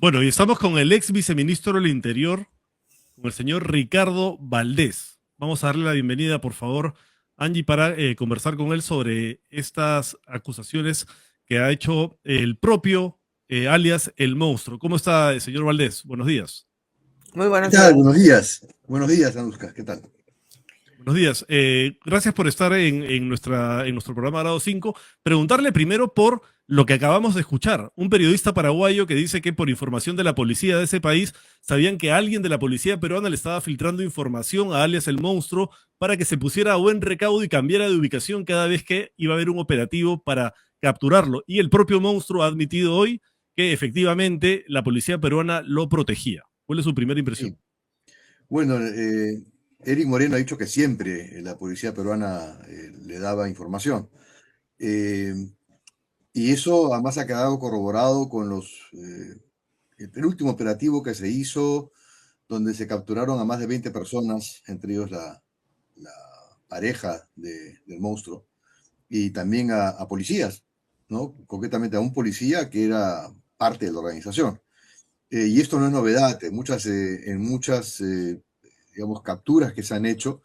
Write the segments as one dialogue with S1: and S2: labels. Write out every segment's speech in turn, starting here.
S1: Bueno, y estamos con el ex viceministro del Interior, con el señor Ricardo Valdés. Vamos a darle la bienvenida, por favor, Angie, para conversar con él sobre estas acusaciones que ha hecho el propio alias El Monstruo. ¿Cómo está, señor Valdés? Buenos días.
S2: Muy
S3: ¿Qué
S2: buenos
S3: tal?
S2: días.
S3: Buenos días. Buenos días, Anuska. ¿Qué tal?
S1: Buenos días. Gracias por estar en nuestro programa Grado 5. Preguntarle primero por lo que acabamos de escuchar. Un periodista paraguayo que dice que por información de la policía de ese país sabían que alguien de la policía peruana le estaba filtrando información a alias El Monstruo para que se pusiera a buen recaudo y cambiara de ubicación cada vez que iba a haber un operativo para capturarlo. Y el propio Monstruo ha admitido hoy que efectivamente la policía peruana lo protegía. ¿Cuál es su primera impresión?
S3: Sí. Bueno, Eric Moreno ha dicho que siempre la policía peruana le daba información. Eh, y eso además ha quedado corroborado con el penúltimo operativo que se hizo, donde se capturaron a más de 20 personas, entre ellos la pareja del monstruo, y también a policías, ¿no? Concretamente a un policía que era parte de la organización. Y esto no es novedad, en muchas digamos, capturas que se han hecho,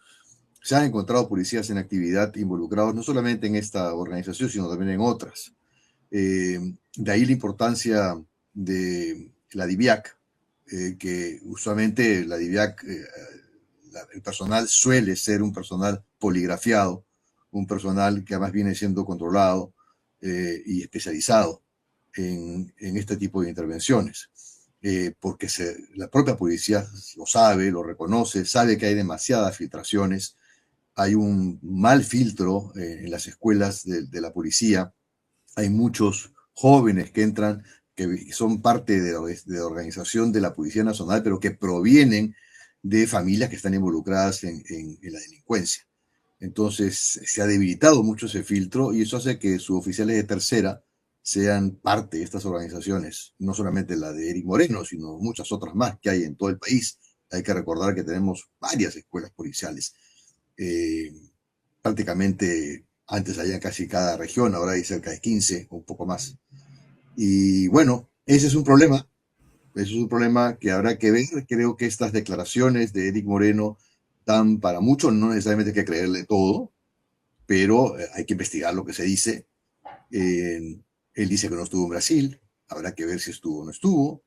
S3: se han encontrado policías en actividad involucrados no solamente en esta organización, sino también en otras. De ahí la importancia de la DIVIAC, que usualmente la DIVIAC, el personal suele ser un personal poligrafiado, un personal que además viene siendo controlado y especializado en este tipo de intervenciones. Porque la propia policía lo sabe, lo reconoce, sabe que hay demasiadas filtraciones, hay un mal filtro en las escuelas de la policía, hay muchos jóvenes que entran, que son parte de la organización de la Policía Nacional, pero que provienen de familias que están involucradas en la delincuencia. Entonces se ha debilitado mucho ese filtro y eso hace que sus oficiales de tercera sean parte de estas organizaciones, no solamente la de Eric Moreno, sino muchas otras más que hay en todo el país. Hay que recordar que tenemos varias escuelas policiales. Eh, Prácticamente antes había casi cada región, ahora hay cerca de 15 o un poco más. Y bueno, ese es un problema, eso es un problema que habrá que ver. Creo que estas declaraciones de Eric Moreno dan para mucho, no necesariamente hay que creerle todo, pero hay que investigar lo que se dice. Él dice que no estuvo en Brasil, habrá que ver si estuvo o no estuvo.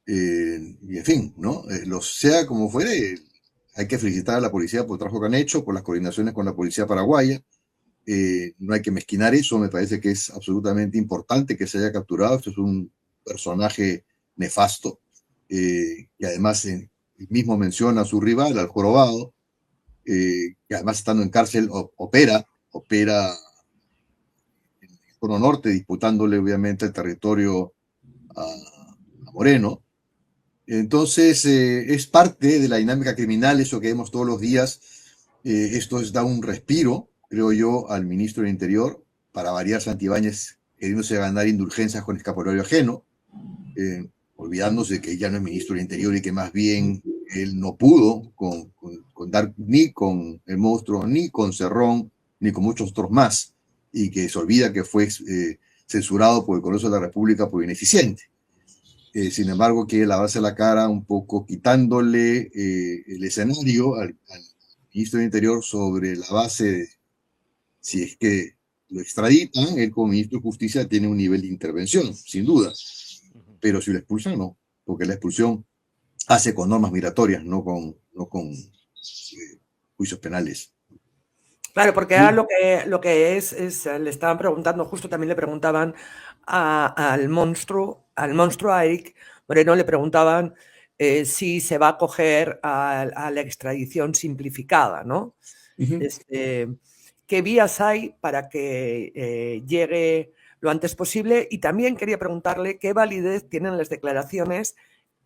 S3: Y en fin, ¿no? Sea como fuere, hay que felicitar a la policía por el trabajo que han hecho, por las coordinaciones con la policía paraguaya. No hay que mezquinar eso, me parece que es absolutamente importante que se haya capturado. Esto es un personaje nefasto, que además mismo menciona a su rival, al jorobado, que además estando en cárcel opera en el cono norte, disputándole obviamente el territorio a Moreno. Entonces, es parte de la dinámica criminal, eso que vemos todos los días. Esto da un respiro, creo yo, al ministro del Interior, para variar Santibáñez queriéndose ganar indulgencias con escapulario ajeno, olvidándose de que ya no es ministro del Interior y que más bien él no pudo con dar ni con el monstruo, ni con Cerrón, ni con muchos otros más, y que se olvida que fue censurado por el Congreso de la República por ineficiente. Sin embargo, quiere lavarse la cara un poco quitándole el escenario al ministro del Interior sobre la base de si es que lo extraditan, él como ministro de Justicia tiene un nivel de intervención, sin duda, pero si lo expulsan, no, porque la expulsión hace con normas migratorias, no con juicios penales.
S2: Claro, porque ahora lo que es, le estaban preguntando, justo también le preguntaban al monstruo, a Eric Moreno, le preguntaban si se va a acoger a la extradición simplificada, ¿no?
S3: Uh -huh.
S2: Este, ¿Qué vías hay para que llegue lo antes posible? Y también quería preguntarle qué validez tienen las declaraciones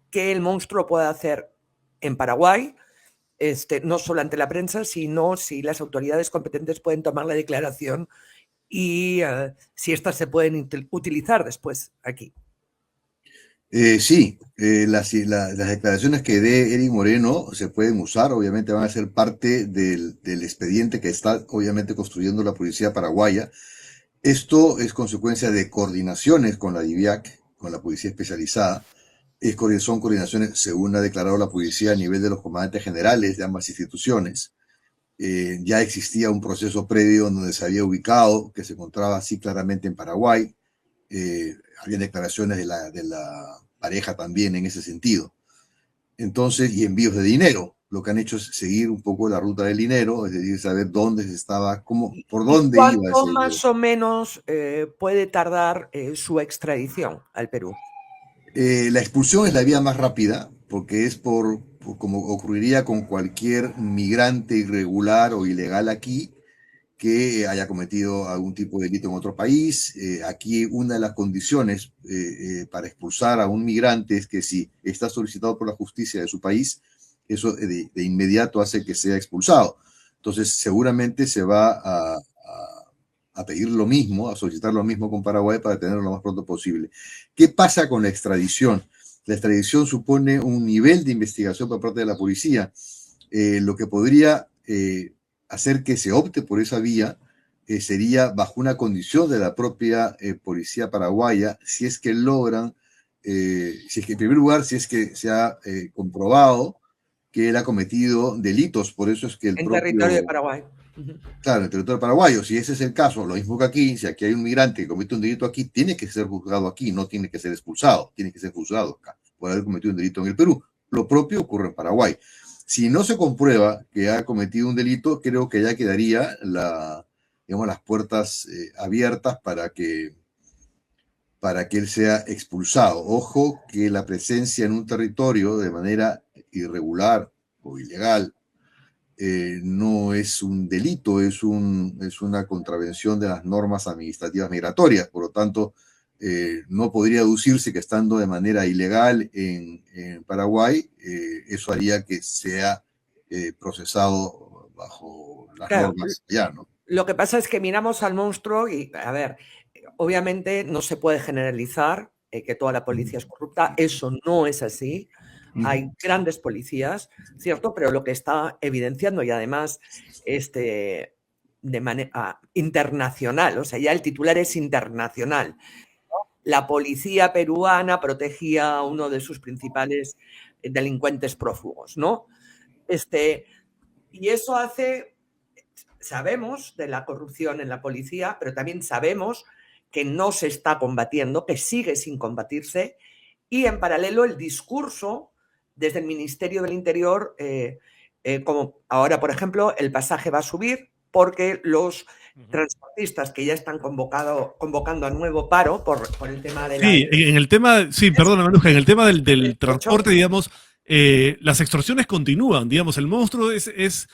S2: que el monstruo puede hacer en Paraguay, no solo ante la prensa, sino si las autoridades competentes pueden tomar la declaración y si estas se pueden utilizar después aquí.
S3: Sí, las declaraciones que dé Eric Moreno se pueden usar, obviamente van a ser parte del expediente que está obviamente construyendo la policía paraguaya. Esto es consecuencia de coordinaciones con la DIVIAC, con la policía especializada, son coordinaciones, según ha declarado la policía, a nivel de los comandantes generales de ambas instituciones. Ya existía un proceso previo donde se había ubicado, que se encontraba así claramente en Paraguay. Había declaraciones de la pareja también en ese sentido. Entonces, y envíos de dinero. Lo que han hecho es seguir un poco la ruta del dinero, es decir, saber dónde se estaba, por dónde iba ese dinero.
S2: ¿Cuánto más o menos puede tardar su extradición al Perú?
S3: La expulsión es la vía más rápida, porque es por como ocurriría con cualquier migrante irregular o ilegal aquí que haya cometido algún tipo de delito en otro país. Aquí una de las condiciones para expulsar a un migrante es que si está solicitado por la justicia de su país, eso de inmediato hace que sea expulsado. Entonces seguramente se va a pedir lo mismo, a solicitar lo mismo con Paraguay para tenerlo lo más pronto posible. ¿Qué pasa con la extradición? La extradición supone un nivel de investigación por parte de la policía, lo que podría hacer que se opte por esa vía sería bajo una condición de la propia policía paraguaya, si es que logran, si es que en primer lugar, si es que se ha comprobado que él ha cometido delitos, por eso es que el
S2: en
S3: propio...
S2: territorio de Paraguay.
S3: Claro, en el territorio paraguayo, si ese es el caso, lo mismo que aquí, si aquí hay un migrante que comete un delito aquí, tiene que ser juzgado aquí, no tiene que ser expulsado, tiene que ser juzgado acá por haber cometido un delito en el Perú. Lo propio ocurre en Paraguay. Si no se comprueba que ha cometido un delito, creo que ya quedaría las puertas abiertas para que él sea expulsado. Ojo que la presencia en un territorio de manera irregular o ilegal no es un delito, es una contravención de las normas administrativas migratorias. Por lo tanto, no podría aducirse que estando de manera ilegal en Paraguay, eso haría que sea procesado bajo las normas allá, ¿no?
S2: Lo que pasa es que miramos al monstruo y, a ver, obviamente no se puede generalizar que toda la policía es corrupta, eso no es así. Hay grandes policías, ¿cierto? Pero lo que está evidenciando, y además de manera internacional, o sea, ya el titular es internacional. La policía peruana protegía a uno de sus principales delincuentes prófugos, ¿no? Y eso hace, sabemos de la corrupción en la policía, pero también sabemos que no se está combatiendo, que sigue sin combatirse, y en paralelo el discurso desde el Ministerio del Interior, como ahora, por ejemplo, el pasaje va a subir porque los transportistas que ya están convocando a nuevo paro por el tema de la...
S1: Sí, en el tema, sí, perdona, Manuja, en el tema del transporte, digamos, las extorsiones continúan, digamos, el monstruo es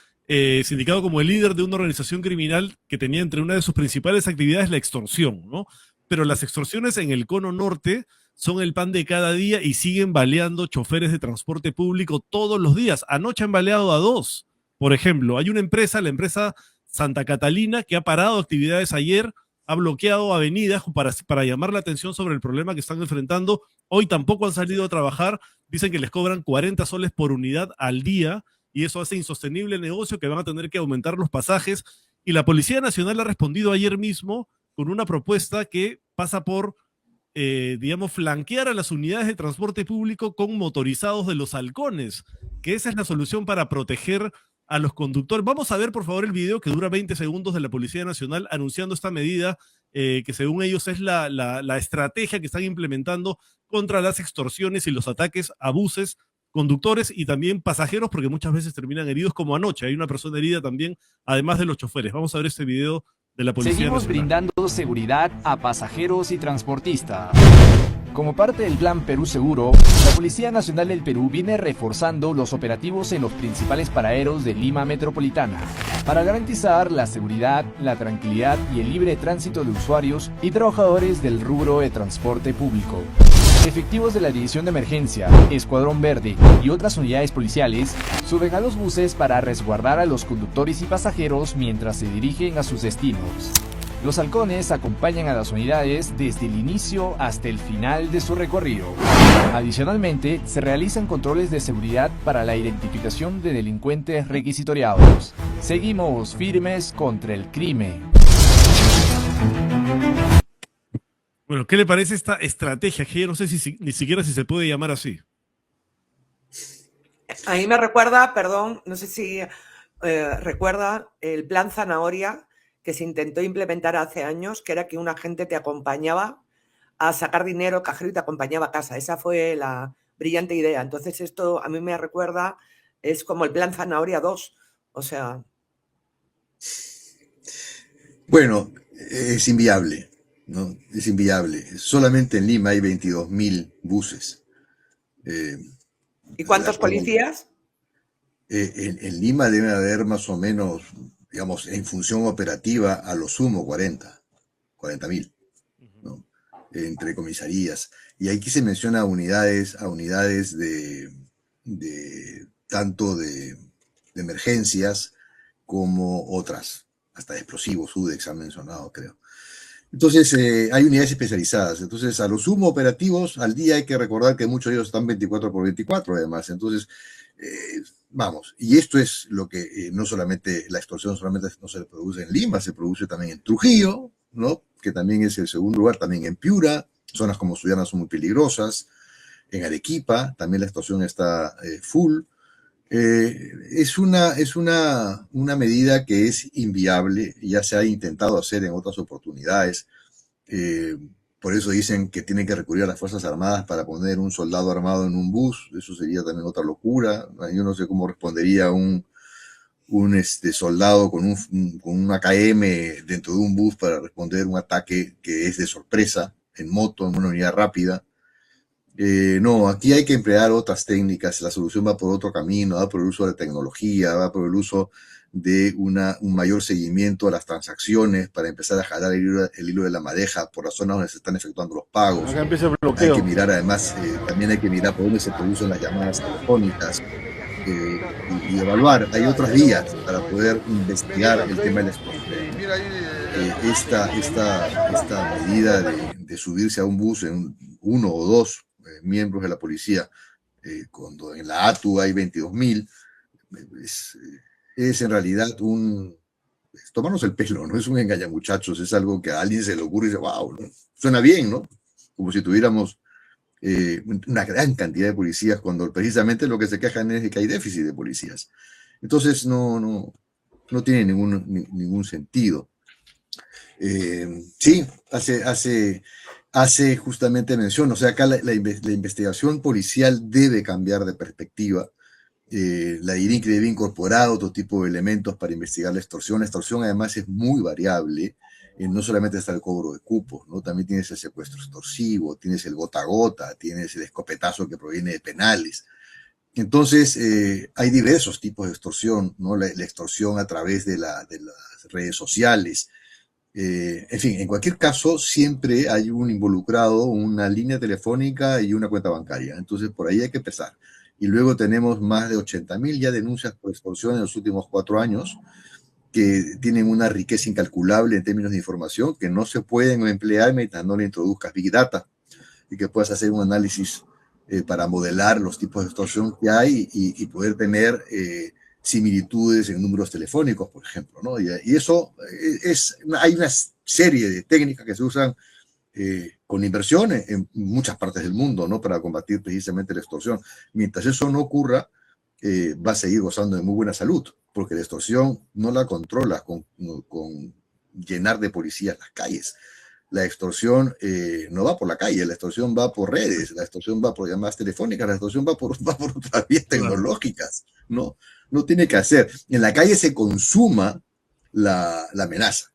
S1: sindicado como el líder de una organización criminal que tenía entre una de sus principales actividades la extorsión, ¿no? Pero las extorsiones en el cono norte son el pan de cada día y siguen baleando choferes de transporte público todos los días. Anoche han baleado a 2. Por ejemplo, hay una empresa, la empresa Santa Catalina, que ha parado actividades ayer, ha bloqueado avenidas para llamar la atención sobre el problema que están enfrentando. Hoy tampoco han salido a trabajar. Dicen que les cobran 40 soles por unidad al día y eso hace insostenible el negocio, que van a tener que aumentar los pasajes. Y la Policía Nacional ha respondido ayer mismo con una propuesta que pasa por digamos, flanquear a las unidades de transporte público con motorizados de los halcones, que esa es la solución para proteger a los conductores. Vamos a ver, por favor, el video que dura 20 segundos de la Policía Nacional anunciando esta medida que según ellos es la estrategia que están implementando contra las extorsiones y los ataques a buses, conductores y también pasajeros, porque muchas veces terminan heridos, como anoche. Hay una persona herida también, además de los choferes. Vamos a ver este video de la Policía
S4: Seguimos
S1: Nacional.
S4: brindando seguridad a pasajeros y transportistas. Como parte del Plan Perú Seguro, la Policía Nacional del Perú viene reforzando los operativos en los principales paraderos de Lima Metropolitana para garantizar la seguridad, la tranquilidad y el libre tránsito de usuarios y trabajadores del rubro de transporte público. Efectivos de la División de Emergencia, Escuadrón Verde y otras unidades policiales suben a los buses para resguardar a los conductores y pasajeros mientras se dirigen a sus destinos. Los halcones acompañan a las unidades desde el inicio hasta el final de su recorrido. Adicionalmente, se realizan controles de seguridad para la identificación de delincuentes requisitoriados. Seguimos firmes contra el crimen.
S1: Bueno, ¿qué le parece esta estrategia? Que yo no sé ni siquiera si se puede llamar así.
S2: A mí me recuerda, perdón, no sé si recuerda el plan Zanahoria que se intentó implementar hace años, que era que un agente te acompañaba a sacar dinero, cajero, y te acompañaba a casa. Esa fue la brillante idea. Entonces esto a mí me recuerda, es como el plan Zanahoria 2. O sea...
S3: Bueno, es inviable, ¿no? Es inviable. Solamente en Lima hay 22.000 buses.
S2: ¿Y cuántos policías?
S3: En Lima debe haber más o menos, digamos, en función operativa, a lo sumo 40.000, ¿no? Entre comisarías. Y aquí se menciona a unidades de tanto de emergencias como otras, hasta de explosivos, UDEX han mencionado, creo. Entonces, hay unidades especializadas. Entonces, a los sumo operativos, al día hay que recordar que muchos de ellos están 24/24, además. Entonces, vamos, y esto es lo que no solamente, la extorsión solamente no se produce en Lima, se produce también en Trujillo, ¿no? Que también es el segundo lugar, también en Piura, zonas como Sullana son muy peligrosas, en Arequipa también la extorsión está full. Es una medida que es inviable, ya se ha intentado hacer en otras oportunidades. Por eso dicen que tienen que recurrir a las Fuerzas Armadas para poner un soldado armado en un bus. Eso sería también otra locura. Yo no sé cómo respondería un soldado con un AKM dentro de un bus para responder un ataque que es de sorpresa, en moto, en una unidad rápida. No, aquí hay que emplear otras técnicas. La solución va por otro camino, va por el uso de tecnología, va por el uso de un mayor seguimiento a las transacciones para empezar a jalar el hilo de la madeja por las zonas donde se están efectuando los pagos.
S5: Acá empieza el bloqueo.
S3: Hay que mirar, además, también hay que mirar por dónde se producen las llamadas telefónicas y evaluar. Hay otras vías para poder investigar el tema de la extorsión. Esta medida de subirse a un bus en uno o dos miembros de la policía, cuando en la ATU hay 22.000, es en realidad es tomarnos el pelo, no es un engañamuchachos, es algo que a alguien se le ocurre y dice, wow, ¿no? Suena bien, ¿no? Como si tuviéramos una gran cantidad de policías, cuando precisamente lo que se quejan es de que hay déficit de policías. Entonces no tiene ningún sentido. Sí, hace justamente mención, o sea, acá la investigación policial debe cambiar de perspectiva. La IRINC debe incorporar otro tipo de elementos para investigar la extorsión. La extorsión además es muy variable, no solamente está el cobro de cupos, ¿no? También tienes el secuestro extorsivo, tienes el gota a gota, tienes el escopetazo que proviene de penales. Entonces, hay diversos tipos de extorsión, ¿no? La extorsión a través de las redes sociales. En fin, en cualquier caso, siempre hay un involucrado, una línea telefónica y una cuenta bancaria. Entonces, por ahí hay que empezar. Y luego tenemos más de 80.000 ya denuncias por extorsión en los últimos 4 años, que tienen una riqueza incalculable en términos de información que no se pueden emplear mientras no le introduzcas Big Data y que puedas hacer un análisis para modelar los tipos de extorsión que hay y poder tener similitudes en números telefónicos, por ejemplo, ¿no? Y eso hay una serie de técnicas que se usan con inversiones en muchas partes del mundo, ¿no? Para combatir precisamente la extorsión. Mientras eso no ocurra, va a seguir gozando de muy buena salud, porque la extorsión no la controlas con llenar de policías las calles. La extorsión no va por la calle, la extorsión va por redes, la extorsión va por llamadas telefónicas, la extorsión va por otras vías tecnológicas, ¿no? No tiene que hacer. En la calle se consuma la amenaza.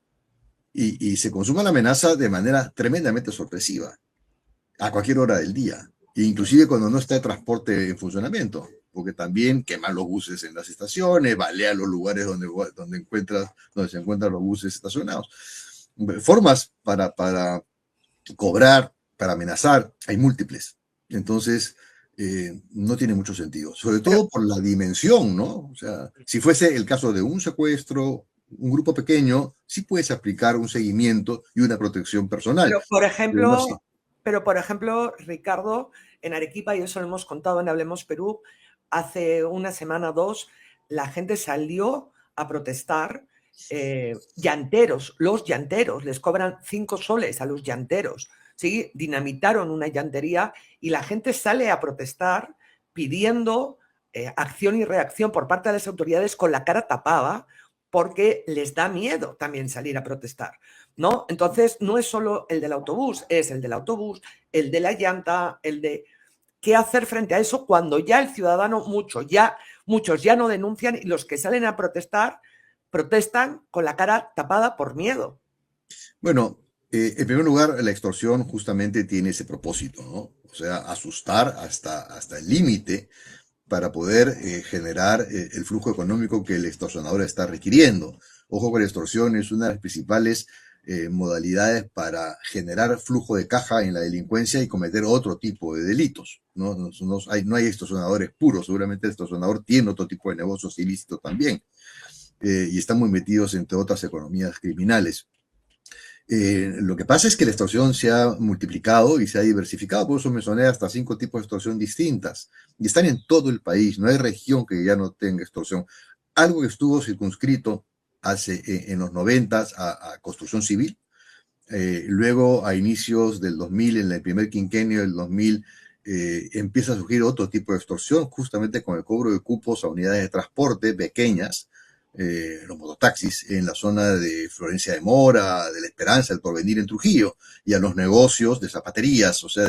S3: Y se consuma la amenaza de manera tremendamente sorpresiva, a cualquier hora del día, inclusive cuando no está el transporte en funcionamiento, porque también queman los buses en las estaciones, balean los lugares donde se encuentran los buses estacionados. Formas para cobrar, para amenazar, hay múltiples. Entonces, no tiene mucho sentido, sobre todo por la dimensión, ¿no? O sea, si fuese el caso de un secuestro, un grupo pequeño, sí puedes aplicar un seguimiento y una protección personal.
S2: Pero, por ejemplo, Ricardo, en Arequipa, y eso lo hemos contado en Hablemos Perú, hace una semana o 2, la gente salió a protestar. Los llanteros, les cobran 5 soles a los llanteros. O ¿sí? Dinamitaron una llantería y la gente sale a protestar pidiendo acción y reacción por parte de las autoridades con la cara tapada, porque les da miedo también salir a protestar, ¿no? Entonces, no es solo el del autobús, es el del autobús, el de la llanta, el de qué hacer frente a eso cuando ya el ciudadano, muchos ya no denuncian y los que salen a protestar, protestan con la cara tapada por miedo.
S3: Bueno, en primer lugar, la extorsión justamente tiene ese propósito, ¿no? O sea, asustar hasta el límite para poder generar el flujo económico que el extorsionador está requiriendo. Ojo que la extorsión es una de las principales modalidades para generar flujo de caja en la delincuencia y cometer otro tipo de delitos. No hay extorsionadores puros, seguramente el extorsionador tiene otro tipo de negocios ilícitos también, y están muy metidos entre otras economías criminales. Lo que pasa es que la extorsión se ha multiplicado y se ha diversificado, por eso mencioné hasta 5 tipos de extorsión distintas, y están en todo el país, no hay región que ya no tenga extorsión. Algo que estuvo circunscrito en los 90 a construcción civil, luego a inicios del 2000, en el primer quinquenio del 2000, empieza a surgir otro tipo de extorsión, justamente con el cobro de cupos a unidades de transporte pequeñas, los mototaxis en la zona de Florencia de Mora, de La Esperanza, El Porvenir en Trujillo, y a los negocios de zapaterías, o sea,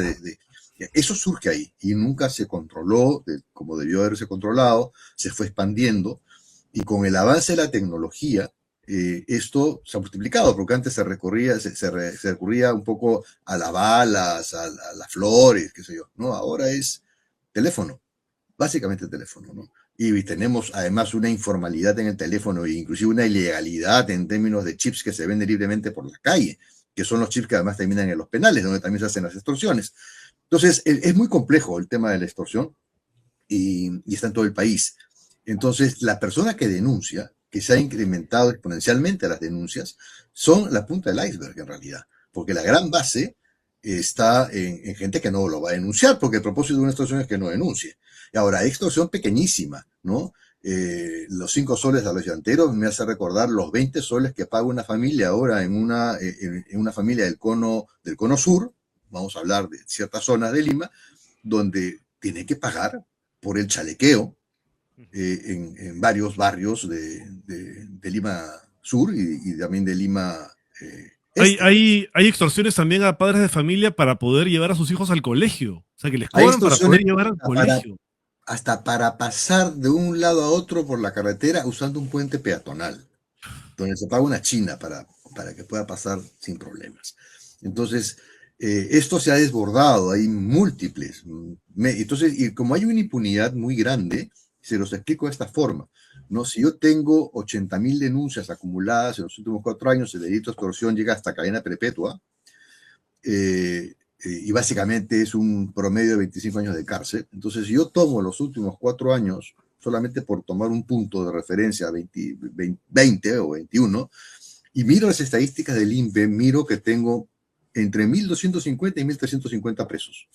S3: eso surge ahí y nunca se controló como debió haberse controlado, se fue expandiendo y con el avance de la tecnología esto se ha multiplicado, porque antes se recurría un poco a las balas, a las flores, qué sé yo, ¿no? Ahora es teléfono, básicamente teléfono, ¿no? Y tenemos además una informalidad en el teléfono e inclusive una ilegalidad en términos de chips que se venden libremente por la calle, que son los chips que además terminan en los penales, donde también se hacen las extorsiones. Entonces, es muy complejo el tema de la extorsión y está en todo el país. Entonces, la persona que denuncia, que se ha incrementado exponencialmente las denuncias, son la punta del iceberg en realidad, porque la gran base está en gente que no lo va a denunciar, porque el propósito de una extorsión es que no denuncie. Y ahora, hay extorsión pequeñísima, ¿no? Los 5 soles a los llanteros me hace recordar los 20 soles que paga una familia ahora en una familia del cono sur, vamos a hablar de ciertas zonas de Lima, donde tiene que pagar por el chalequeo en varios barrios de Lima Sur y también de Lima
S1: Hay extorsiones también a padres de familia para poder llevar a sus hijos al colegio. O sea, que les cobran para poder llevar al colegio.
S3: Hasta para pasar de un lado a otro por la carretera usando un puente peatonal, donde se paga una china para que pueda pasar sin problemas. Entonces, esto se ha desbordado, hay múltiples. Entonces, y como hay una impunidad muy grande, se los explico de esta forma, ¿no? Si yo tengo 80.000 denuncias acumuladas en los últimos 4 años, el delito de extorsión llega hasta cadena perpetua, y básicamente es un promedio de 25 años de cárcel. Entonces, si yo tomo los últimos 4 años, solamente por tomar un punto de referencia, 20 o 21, y miro las estadísticas del INPE, miro que tengo entre 1.250 y 1.350 presos,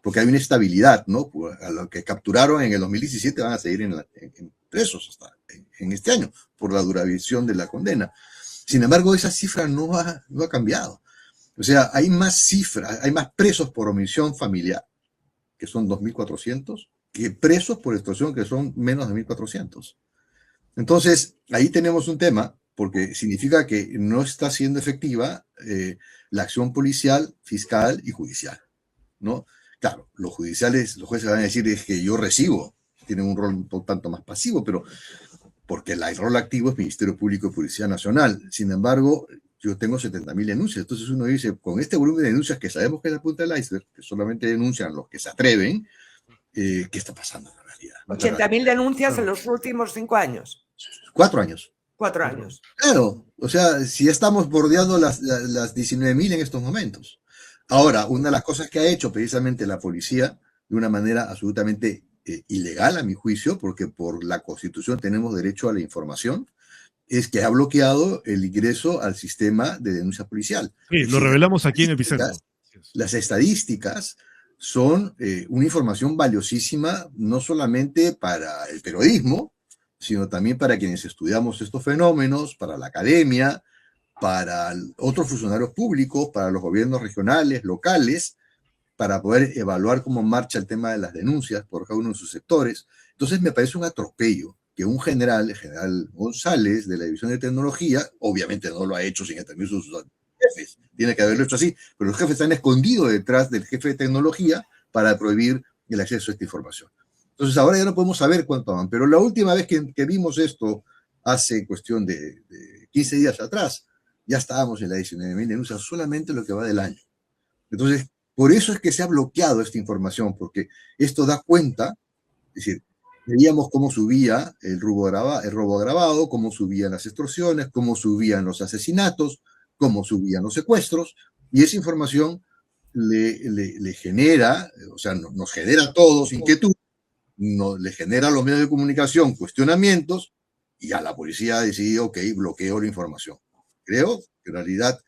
S3: porque hay una estabilidad, ¿no? A lo que capturaron en el 2017 van a seguir en presos hasta en este año, por la duración de la condena. Sin embargo, esa cifra no ha cambiado. O sea, hay más cifras, hay más presos por omisión familiar, que son 2.400, que presos por extorsión, que son menos de 1.400. Entonces, ahí tenemos un tema, porque significa que no está siendo efectiva la acción policial, fiscal y judicial, ¿no? Claro, los jueces van a decir es que yo recibo, tienen un rol un tanto más pasivo, pero porque el rol activo es Ministerio Público y Policía Nacional. Sin embargo, yo tengo 70.000 denuncias. Entonces uno dice, con este volumen de denuncias que sabemos que es la punta del iceberg, que solamente denuncian los que se atreven, ¿qué está pasando en la realidad?
S2: 80.000 denuncias en los últimos 5 años.
S3: 4 años.
S2: 4 años.
S3: Claro, o sea, si ya estamos bordeando las 19.000 en estos momentos. Ahora, una de las cosas que ha hecho precisamente la policía, de una manera absolutamente ilegal a mi juicio, porque por la Constitución tenemos derecho a la información, es que ha bloqueado el ingreso al sistema de denuncia policial.
S1: Sí, lo revelamos aquí en Epicentro.
S3: Las estadísticas son una información valiosísima, no solamente para el periodismo, sino también para quienes estudiamos estos fenómenos, para la academia, para otros funcionarios públicos, para los gobiernos regionales, locales, para poder evaluar cómo marcha el tema de las denuncias por cada uno de sus sectores. Entonces me parece un atropello que un general, el general González, de la División de Tecnología, obviamente no lo ha hecho sin el permiso de sus jefes, tiene que haberlo hecho así, pero los jefes están escondidos detrás del jefe de tecnología para prohibir el acceso a esta información. Entonces ahora ya no podemos saber cuánto van, pero la última vez que vimos esto, hace cuestión de 15 días atrás, ya estábamos en la 19.000 denuncias, solamente lo que va del año. Entonces, por eso es que se ha bloqueado esta información, porque esto da cuenta, es decir, veíamos cómo subía el robo agravado, cómo subían las extorsiones, cómo subían los asesinatos, cómo subían los secuestros, y esa información le genera, o sea, nos genera a todos inquietud, le genera a los medios de comunicación cuestionamientos, y a la policía ha decidido, ok, bloqueo la información. Creo que en realidad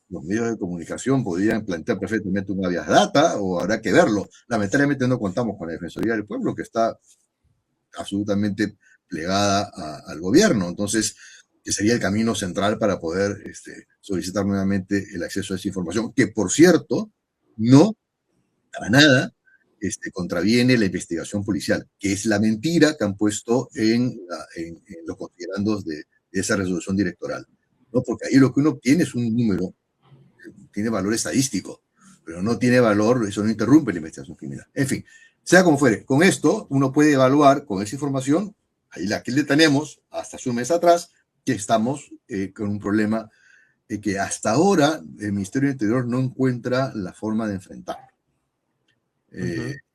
S3: los medios de comunicación podrían plantear perfectamente un habeas data, o habrá que verlo. Lamentablemente no contamos con la Defensoría del Pueblo, que está absolutamente plegada al gobierno. Entonces, que sería el camino central para poder solicitar nuevamente el acceso a esa información, que por cierto, no, para nada, contraviene la investigación policial, que es la mentira que han puesto en los considerandos de esa resolución directoral, ¿no? Porque ahí lo que uno obtiene es un número, tiene valor estadístico, pero no tiene valor, eso no interrumpe la investigación criminal. En fin, sea como fuere, con esto uno puede evaluar con esa información, ahí la que le tenemos hasta hace un mes atrás, que estamos con un problema que hasta ahora el Ministerio del Interior no encuentra la forma de enfrentar.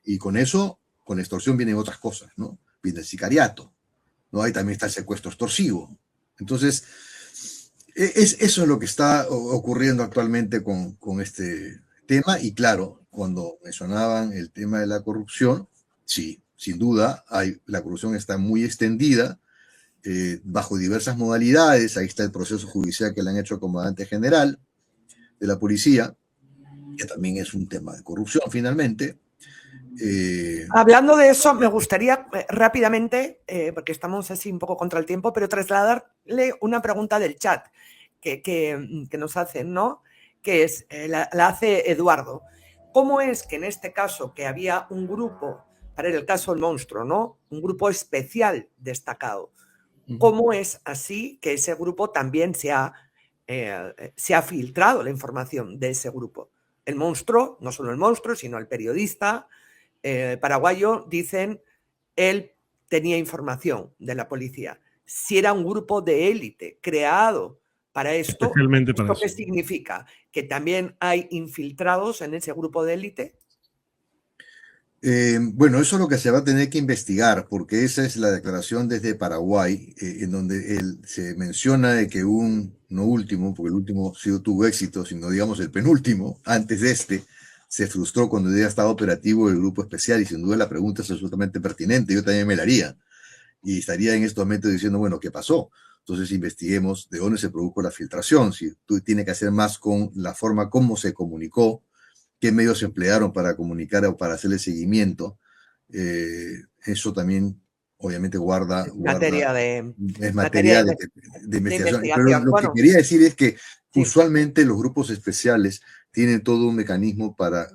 S3: Y con eso, con la extorsión vienen otras cosas, ¿no? Viene el sicariato, ¿no? Ahí también está el secuestro extorsivo. Entonces, eso es lo que está ocurriendo actualmente con este tema. Y claro, cuando mencionaban el tema de la corrupción, sí, sin duda, la corrupción está muy extendida, bajo diversas modalidades. Ahí está el proceso judicial que le han hecho comandante general de la policía, que también es un tema de corrupción finalmente.
S2: Hablando de eso, me gustaría rápidamente, porque estamos así un poco contra el tiempo, pero trasladarle una pregunta del chat que nos hacen, ¿no? Que es, la hace Eduardo. ¿Cómo es que en este caso, que había un grupo, para el caso del monstruo, ¿no? Un grupo especial destacado, ¿cómo es así que ese grupo también se ha filtrado la información de ese grupo? El monstruo, no solo el monstruo, sino el periodista paraguayo, dicen, él tenía información de la policía. Si era un grupo de élite creado para esto,
S1: especialmente para
S2: ¿esto qué significa? ¿Que también hay infiltrados en ese grupo de élite?
S3: Bueno, eso es lo que se va a tener que investigar, porque esa es la declaración desde Paraguay, en donde se menciona de que no último, porque el último sí tuvo éxito, sino digamos el penúltimo, antes de se frustró cuando ya estaba operativo el grupo especial, y sin duda la pregunta es absolutamente pertinente, yo también me la haría, y estaría en estos momentos diciendo, bueno, ¿qué pasó? Entonces investiguemos de dónde se produjo la filtración, si tú tienes que hacer más con la forma como se comunicó, qué medios se emplearon para comunicar o para hacerle seguimiento. Eso también obviamente es materia de investigación. Pero lo que quería decir es que usualmente los grupos especiales tienen todo un mecanismo para,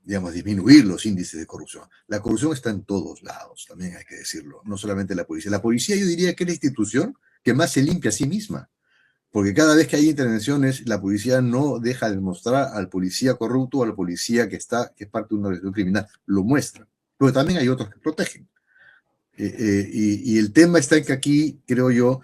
S3: digamos, disminuir los índices de corrupción. La corrupción está en todos lados, también hay que decirlo, no solamente la policía. La policía, yo diría que es la institución que más se limpia a sí misma, porque cada vez que hay intervenciones, la policía no deja de mostrar al policía corrupto o al policía que es parte de una organización criminal, lo muestra. Pero también hay otros que protegen. Y el tema está en que aquí, creo yo,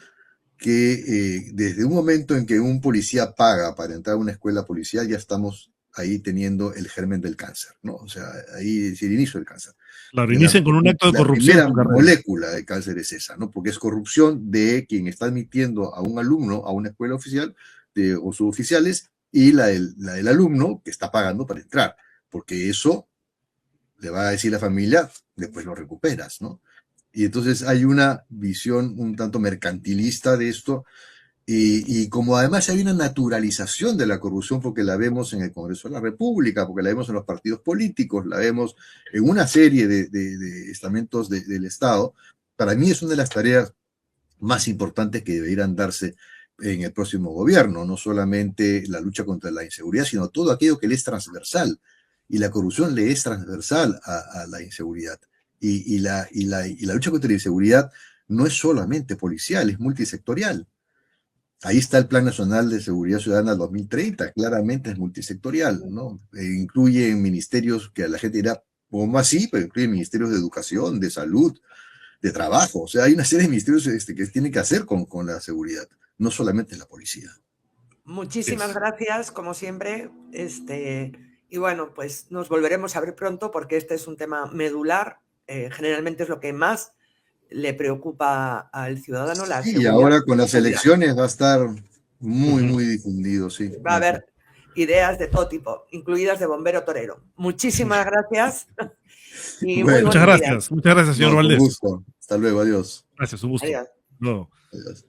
S3: que desde un momento en que un policía paga para entrar a una escuela policial, ya estamos ahí teniendo el germen del cáncer, ¿no? O sea, ahí es el inicio del cáncer.
S1: Claro, inician con un acto de corrupción.
S3: La primera molécula del cáncer es esa, ¿no? Porque es corrupción de quien está admitiendo a un alumno a una escuela oficial o suboficiales, y la del alumno que está pagando para entrar, porque eso le va a decir la familia, después lo recuperas, ¿no? Y entonces hay una visión un tanto mercantilista de esto, y como además hay una naturalización de la corrupción, porque la vemos en el Congreso de la República, porque la vemos en los partidos políticos, la vemos en una serie de estamentos del Estado, para mí es una de las tareas más importantes que deberían darse en el próximo gobierno, no solamente la lucha contra la inseguridad, sino todo aquello que le es transversal. Y la corrupción le es transversal a la inseguridad. Y la lucha contra la inseguridad no es solamente policial, es multisectorial. Ahí está el Plan Nacional de Seguridad Ciudadana 2030, claramente es multisectorial, ¿no? Incluye ministerios que a la gente dirá, ¿cómo así? Pero incluye ministerios de educación, de salud, de trabajo. O sea, hay una serie de ministerios que tienen que hacer con la seguridad, no solamente la policía.
S2: Muchísimas gracias, como siempre. Y bueno, pues nos volveremos a ver pronto porque este es un tema medular. Generalmente es lo que más le preocupa al ciudadano. La
S3: Sí, y
S2: seguridad
S3: ahora con las
S2: pública.
S3: elecciones va a estar muy difundido, sí.
S2: Va a haber ideas de todo tipo, incluidas de bombero torero. Muchísimas gracias. Y muy
S3: Bueno,
S1: muchas
S2: buenos días.
S1: gracias. Muchas gracias, señor
S3: No, con
S1: Valdés.
S3: gusto. Hasta luego, adiós.
S1: Gracias, un gusto.
S2: Adiós.
S1: No.
S3: Adiós.